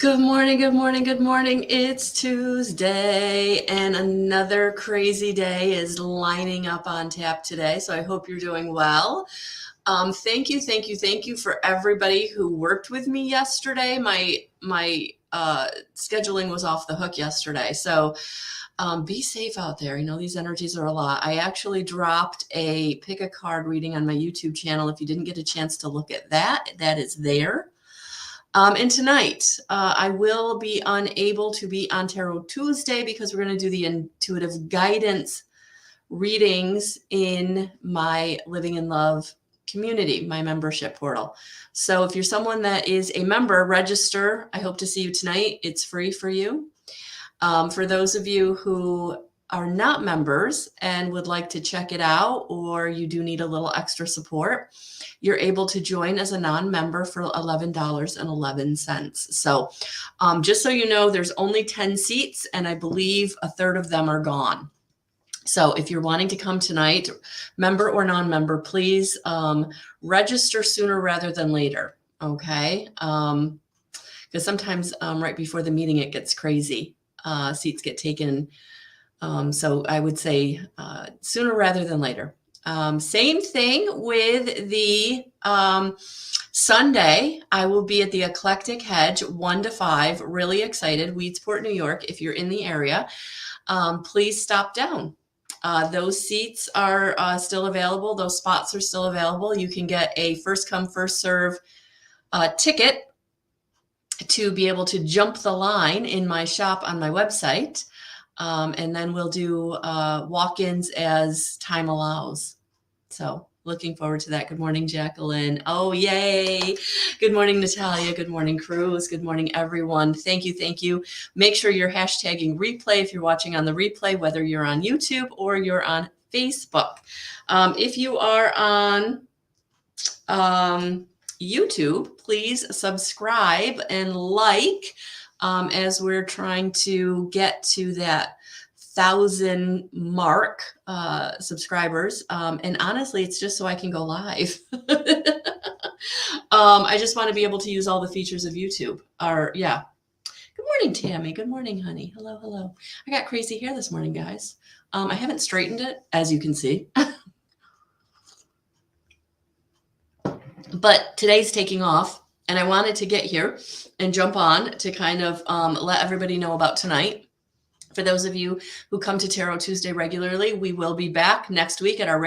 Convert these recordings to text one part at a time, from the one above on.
Good morning, good morning, good morning. It's Tuesday, and another crazy day is lining up on tap today. So I hope you're doing well. Thank you for everybody who worked with me yesterday. My scheduling was off the hook yesterday, so be safe out there. You know, these energies are a lot. I actually dropped a pick a card reading on my YouTube channel. If you didn't get a chance to look at that, that is there. And tonight, I will be unable to be on Tarot Tuesday because we're going to do the intuitive guidance readings in my Living in Love community, my membership portal. So if you're someone that is a member, register. I hope to see you tonight. It's free for you. For those of you who are not members and would like to check it out, or you do need a little extra support, you're able to join as a non-member for $11.11. So just so you know, there's only 10 seats, and I believe a third of them are gone. So if you're wanting to come tonight, member or non-member, please register sooner rather than later, okay? Because sometimes right before the meeting, it gets crazy. Seats get taken. So I would say sooner rather than later. Same thing with the Sunday. I will be at the Eclectic Hedge 1 to 5. Really excited. Weedsport, New York. If you're in the area, please stop down. Those seats are still available. Those spots are still available. You can get a first come, first serve ticket to be able to jump the line in my shop on my website. And then we'll do walk-ins as time allows. So looking forward to that. Good morning, Jacqueline. Oh, yay. Good morning, Natalia. Good morning, Cruz. Good morning, everyone. Thank you. Thank you. Make sure you're hashtagging replay if you're watching on the replay, whether you're on YouTube or you're on Facebook. If you are on YouTube, please subscribe and like as we're trying to get to that 1,000 mark subscribers. And honestly, it's just so I can go live. I just want to be able to use all the features of YouTube. Yeah. Good morning, Tammy. Good morning, honey. Hello, hello. I got crazy hair this morning, guys. I haven't straightened it, as you can see. But today's taking off, and I wanted to get here and jump on to kind of let everybody know about tonight. For those of you who come to Tarot Tuesday regularly, we will be back next week at our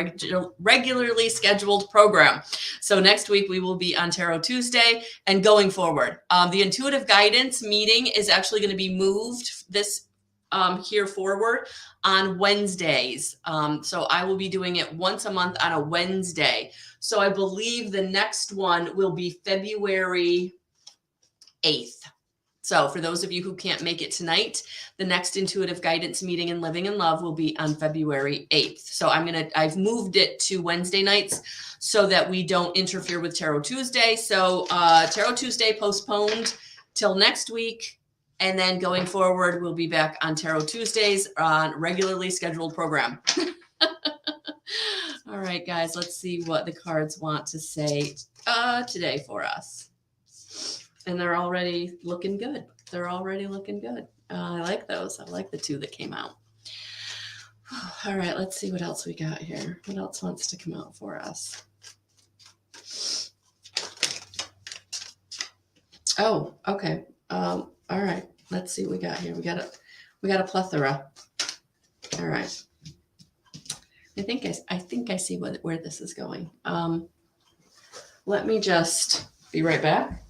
regularly scheduled program. So next week we will be on Tarot Tuesday and going forward. The intuitive guidance meeting is actually going to be moved this here forward on Wednesdays. So I will be doing it once a month on a Wednesday. So I believe the next one will be February 8th. So for those of you who can't make it tonight, the next intuitive guidance meeting in Living in Love will be on February 8th. So I've moved it to Wednesday nights so that we don't interfere with Tarot Tuesday. So Tarot Tuesday postponed till next week. And then going forward, we'll be back on Tarot Tuesdays on regularly scheduled program. All right, guys, let's see what the cards want to say today for us. And they're already looking good. They're already looking good. I like those. I like the two that came out. All right, let's see what else we got here. What else wants to come out for us? Oh, okay. All right. Let's see what we got here. We got a plethora. All right. I think I see where this is going. Let me just be right back.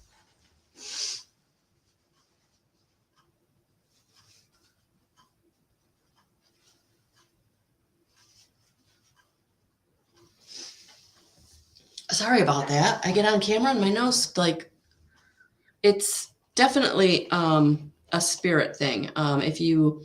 Sorry about that. I get on camera and my nose, it's definitely a spirit thing. If you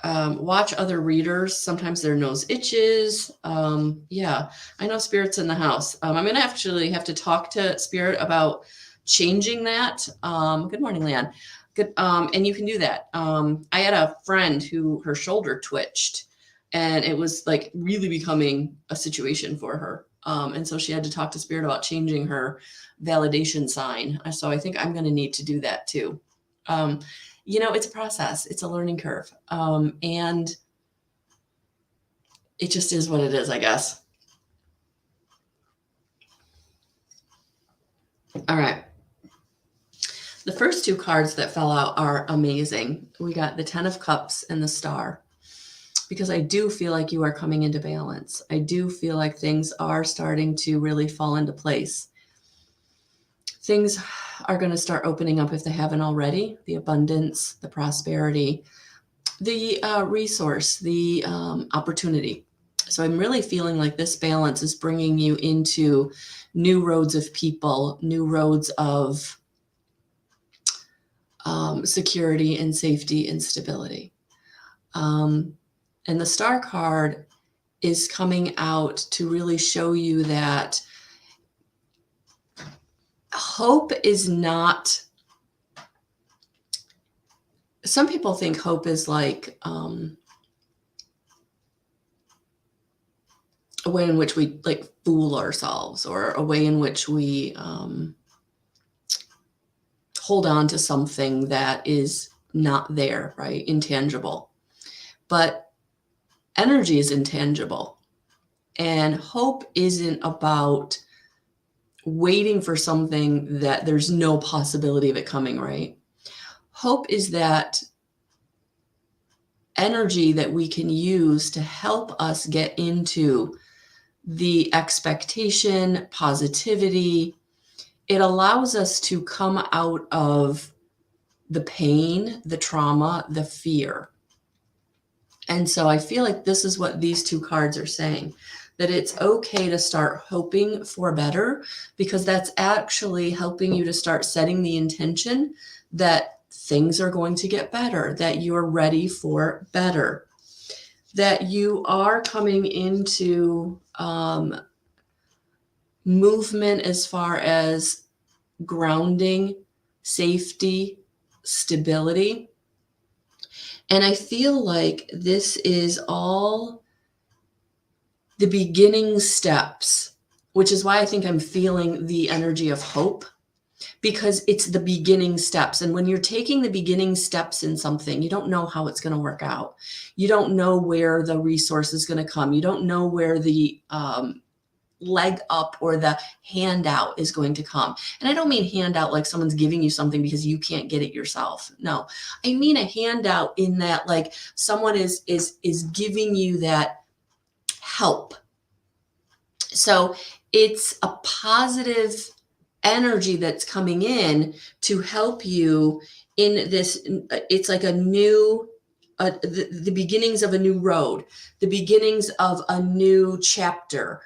watch other readers, sometimes their nose itches. Yeah, I know spirit's in the house. I'm going to actually have to talk to spirit about changing that. Good morning, Leon. Good. And you can do that. I had a friend who her shoulder twitched and it was like really becoming a situation for her. And so she had to talk to spirit about changing her validation sign. So I think I'm going to need to do that too. It's a process. It's a learning curve. And it just is what it is, I guess. All right. The first two cards that fell out are amazing. We got the 10 of Cups and the Star, because I do feel like you are coming into balance. I do feel like things are starting to really fall into place. Things are going to start opening up if they haven't already. The abundance, the prosperity, the resource, the opportunity. So I'm really feeling like this balance is bringing you into new roads of people, new roads of security and safety and stability. And the Star card is coming out to really show you that hope is not, some people think hope is like a way in which we like fool ourselves, or a way in which we hold on to something that is not there, right? Intangible. But energy is intangible. And hope isn't about waiting for something that there's no possibility of it coming, right? Hope is that energy that we can use to help us get into the expectation, positivity. It allows us to come out of the pain, the trauma, the fear. And so I feel like this is what these two cards are saying, that it's okay to start hoping for better, because that's actually helping you to start setting the intention that things are going to get better, that you're ready for better, that you are coming into movement as far as grounding, safety, stability. And I feel like this is all the beginning steps, which is why I think I'm feeling the energy of hope, because it's the beginning steps. And when you're taking the beginning steps in something, you don't know how it's going to work out. You don't know where the resource is going to come. You don't know where the leg up or the handout is going to come. And I don't mean handout like someone's giving you something because you can't get it yourself. No, I mean a handout in that like someone is giving you that help. So it's a positive energy that's coming in to help you in this. It's like a new the beginnings of a new road, the beginnings of a new chapter,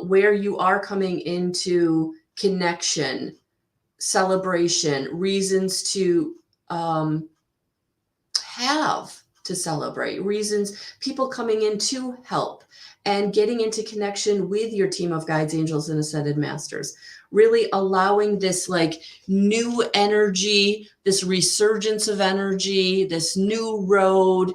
where you are coming into connection, celebration, reasons to have to celebrate, reasons, people coming in to help and getting into connection with your team of guides, angels, and ascended masters. Really allowing this like new energy, this resurgence of energy, this new road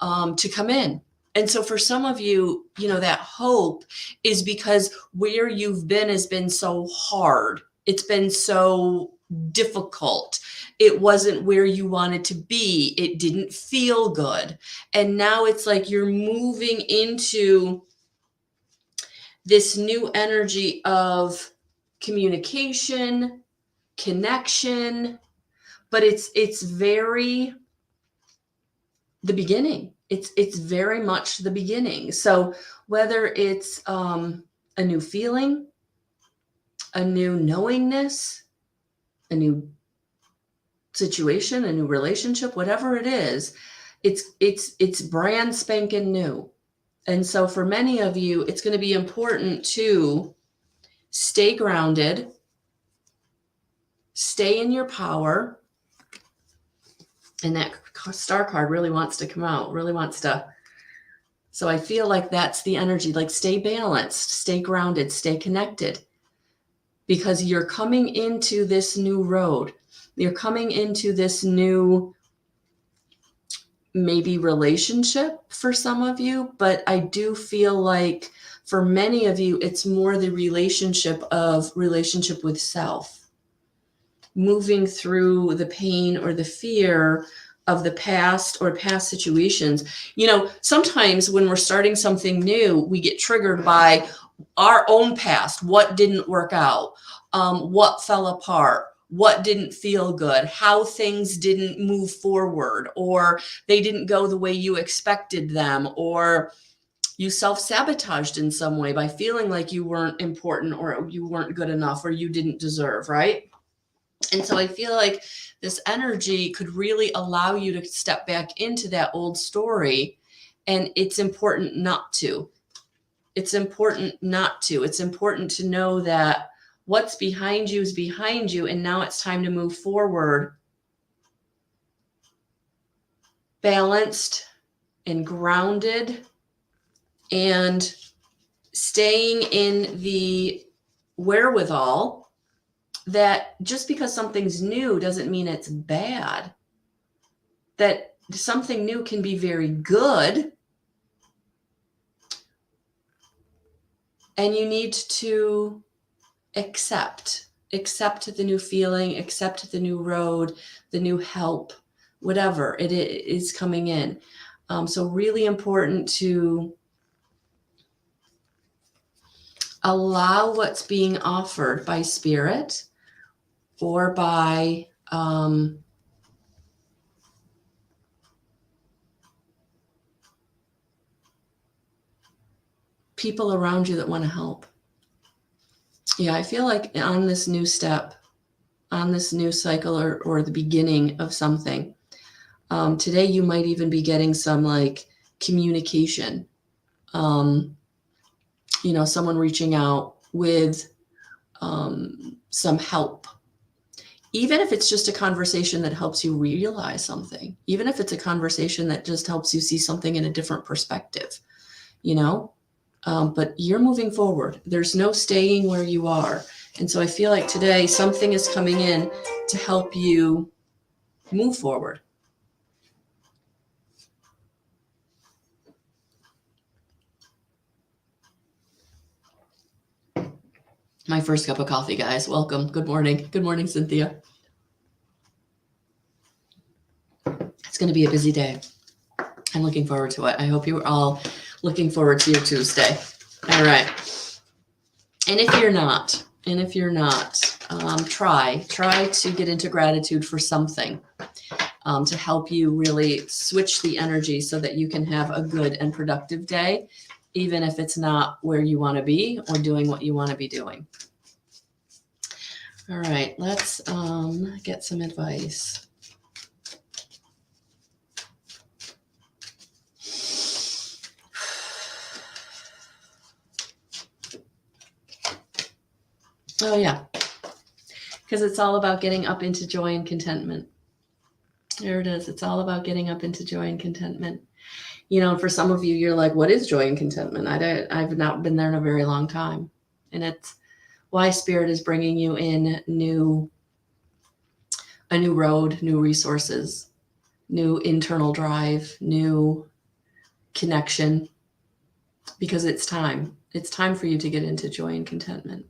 to come in. And so for some of you, that hope is because where you've been has been so hard. It's been so difficult. It wasn't where you wanted to be. It didn't feel good. And now it's like you're moving into this new energy of communication, connection, but it's very the beginning. It's very much the beginning. So whether it's a new feeling, a new knowingness, a new situation, a new relationship, whatever it is, it's brand spanking new. And so for many of you, it's going to be important to stay grounded, stay in your power. And that star card really wants to come out, really wants to. So I feel like that's the energy, like stay balanced, stay grounded, stay connected, because you're coming into this new road. You're coming into this new, maybe relationship for some of you, but I do feel like for many of you, it's more the relationship with self. moving through the pain or the fear of the past or past situations. Sometimes when we're starting something new, we get triggered by our own past. What didn't work out? What fell apart? What didn't feel good? How things didn't move forward, or they didn't go the way you expected them, or you self-sabotaged in some way by feeling like you weren't important or you weren't good enough or you didn't deserve, right? And so I feel like this energy could really allow you to step back into that old story. And it's important not to. It's important not to. It's important to know that what's behind you is behind you. And now it's time to move forward, balanced and grounded, and staying in the wherewithal that just because something's new doesn't mean it's bad. That something new can be very good. And you need to accept the new feeling, accept the new road, the new help, whatever it is coming in. So really important to allow what's being offered by spirit or by people around you that want to help. Yeah, I feel like on this new step, on this new cycle or the beginning of something, today you might even be getting some like communication. Someone reaching out with some help. Even if it's just a conversation that helps you realize something, even if it's a conversation that just helps you see something in a different perspective, but you're moving forward. There's no staying where you are. And so I feel like today something is coming in to help you move forward. My first cup of coffee, guys. Welcome. Good morning. Good morning, Cynthia. It's going to be a busy day. I'm looking forward to it. I hope you are all looking forward to your Tuesday. All right. And if you're not, try to get into gratitude for something to help you really switch the energy so that you can have a good and productive day, even if it's not where you want to be or doing what you want to be doing. All right, let's get some advice. Oh, yeah, because it's all about getting up into joy and contentment. There it is. It's all about getting up into joy and contentment. For some of you, you're like, what is joy and contentment? I've not been there in a very long time. And it's why Spirit is bringing you in a new road, new resources, new internal drive, new connection, because it's time. It's time for you to get into joy and contentment.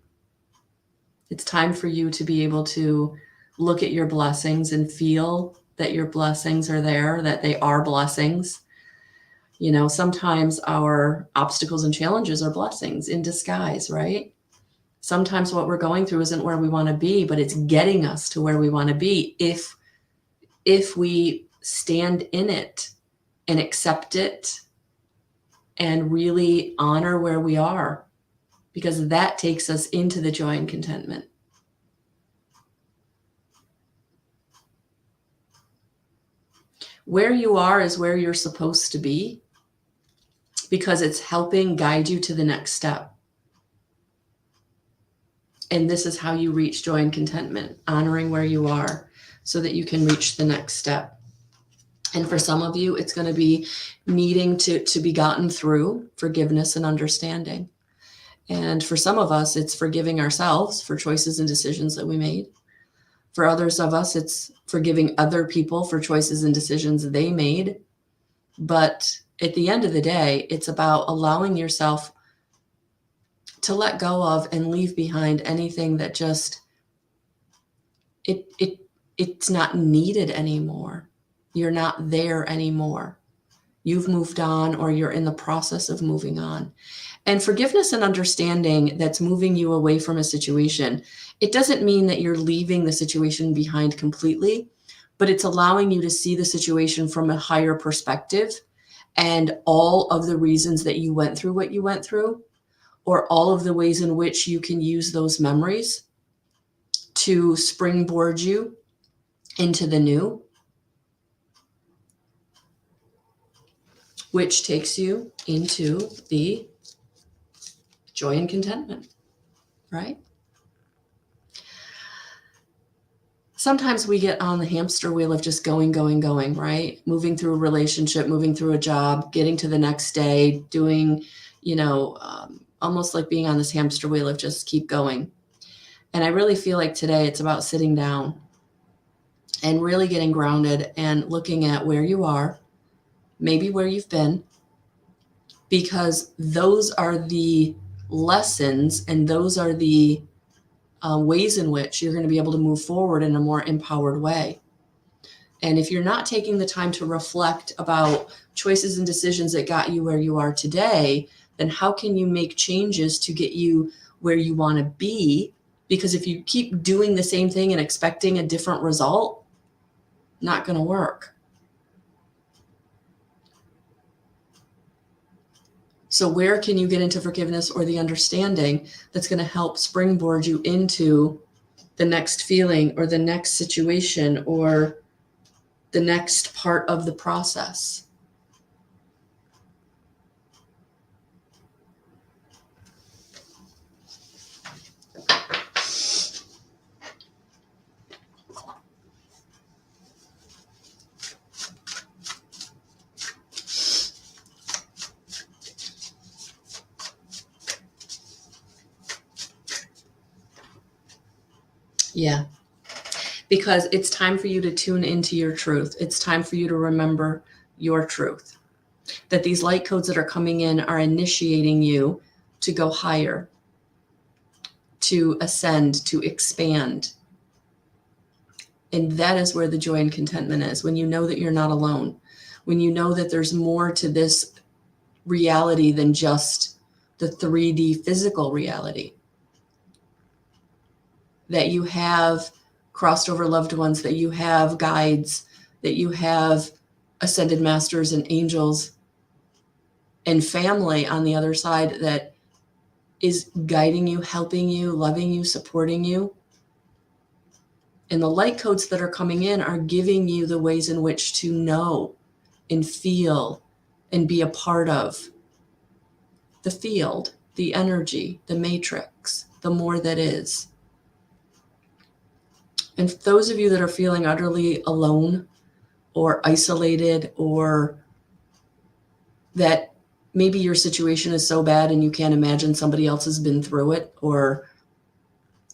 It's time for you to be able to look at your blessings and feel that your blessings are there, that they are blessings. Sometimes our obstacles and challenges are blessings in disguise, right? Sometimes what we're going through isn't where we want to be, but it's getting us to where we want to be if we stand in it and accept it and really honor where we are, because that takes us into the joy and contentment. Where you are is where you're supposed to be, because it's helping guide you to the next step. And this is how you reach joy and contentment, honoring where you are so that you can reach the next step. And for some of you, it's going to be needing to be gotten through forgiveness and understanding. And for some of us, it's forgiving ourselves for choices and decisions that we made. For others of us, it's forgiving other people for choices and decisions they made. But at the end of the day, it's about allowing yourself to let go of and leave behind anything that just it's not needed anymore. You're not there anymore. You've moved on, or you're in the process of moving on. And forgiveness and understanding that's moving you away from a situation, it doesn't mean that you're leaving the situation behind completely, but it's allowing you to see the situation from a higher perspective, and all of the reasons that you went through what you went through, or all of the ways in which you can use those memories to springboard you into the new, which takes you into the joy and contentment, right? Sometimes we get on the hamster wheel of just going, right? Moving through a relationship, moving through a job, getting to the next day, doing, almost like being on this hamster wheel of just keep going. And I really feel like today it's about sitting down and really getting grounded and looking at where you are, maybe where you've been, because those are the lessons and those are the ways in which you're going to be able to move forward in a more empowered way. And if you're not taking the time to reflect about choices and decisions that got you where you are today, then how can you make changes to get you where you want to be? Because if you keep doing the same thing and expecting a different result, not going to work. So where can you get into forgiveness or the understanding that's going to help springboard you into the next feeling or the next situation or the next part of the process? Yeah, because it's time for you to tune into your truth. It's time for you to remember your truth. That these light codes that are coming in are initiating you to go higher, to ascend, to expand. And that is where the joy and contentment is. When you know that you're not alone, when you know that there's more to this reality than just the 3D physical reality. That you have crossed over loved ones, that you have guides, that you have ascended masters and angels and family on the other side that is guiding you, helping you, loving you, supporting you. And the light codes that are coming in are giving you the ways in which to know and feel and be a part of the field, the energy, the matrix, the more that is. And those of you that are feeling utterly alone or isolated, or that maybe your situation is so bad and you can't imagine somebody else has been through it or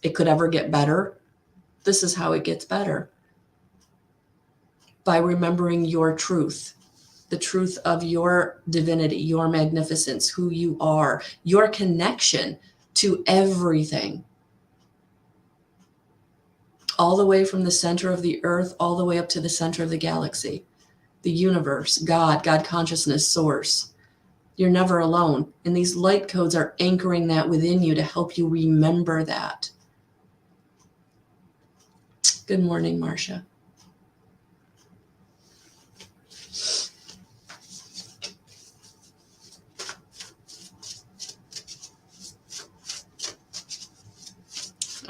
it could ever get better, this is how it gets better. By remembering your truth, the truth of your divinity, your magnificence, who you are, your connection to everything. All the way from the center of the earth, all the way up to the center of the galaxy, the universe, God consciousness, source. You're never alone. And these light codes are anchoring that within you to help you remember that. Good morning, Marcia.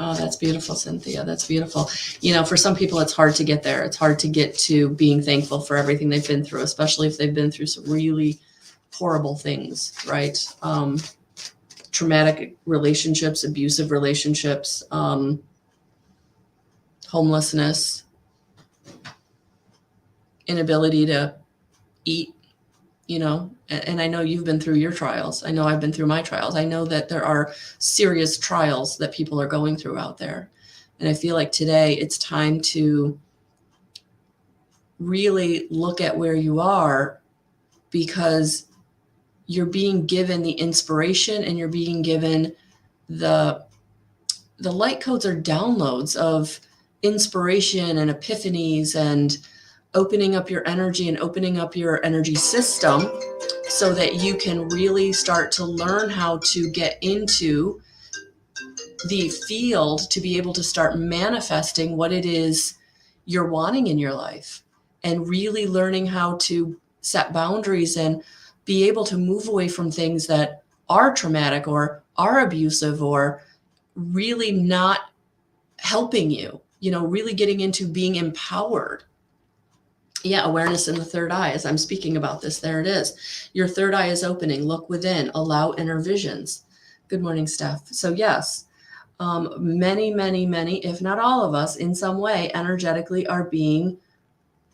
Oh, that's beautiful, Cynthia. That's beautiful. For some people, it's hard to get there. It's hard to get to being thankful for everything they've been through, especially if they've been through some really horrible things, right? Traumatic relationships, abusive relationships, homelessness, inability to eat, and I know you've been through your trials. I know I've been through my trials. I know that there are serious trials that people are going through out there. And I feel like today it's time to really look at where you are, because you're being given the inspiration and you're being given the light codes are downloads of inspiration and epiphanies and opening up your energy and opening up your energy system so that you can really start to learn how to get into the field to be able to start manifesting what it is you're wanting in your life, and really learning how to set boundaries and be able to move away from things that are traumatic or are abusive or really not helping you, really getting into being empowered. Yeah, awareness in the third eye. As I'm speaking about this, there it is. Your third eye is opening. Look within. Allow inner visions. Good morning, Steph. So yes, many, if not all of us, in some way, energetically are being,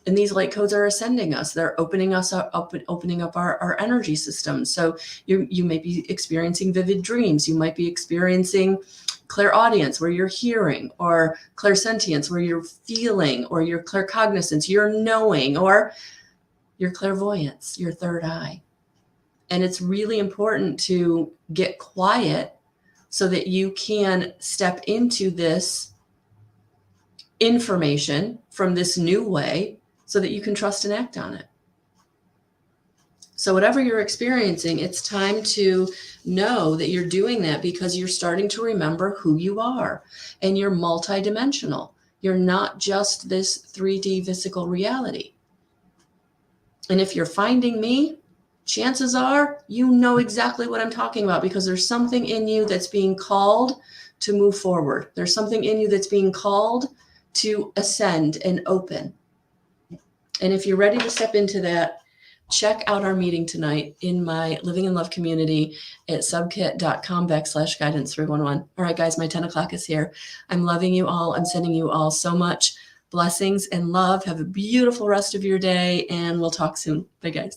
and these light codes are ascending us. They're opening us up, opening up our energy system. So you may be experiencing vivid dreams. You might be experiencing clairaudience, where you're hearing, or clairsentience, where you're feeling, or your claircognizance, you're knowing, or your clairvoyance, your third eye. And it's really important to get quiet so that you can step into this information from this new way so that you can trust and act on it. So whatever you're experiencing, it's time to know that you're doing that because you're starting to remember who you are, and you're multidimensional. You're not just this 3D physical reality. And if you're finding me, chances are you know exactly what I'm talking about, because there's something in you that's being called to move forward. There's something in you that's being called to ascend and open. And if you're ready to step into that, check out our meeting tonight in my Living in Love community at subkit.com/guidance311. All right, guys, my 10 o'clock is here. I'm loving you all. I'm sending you all so much blessings and love. Have a beautiful rest of your day, and we'll talk soon. Bye, guys.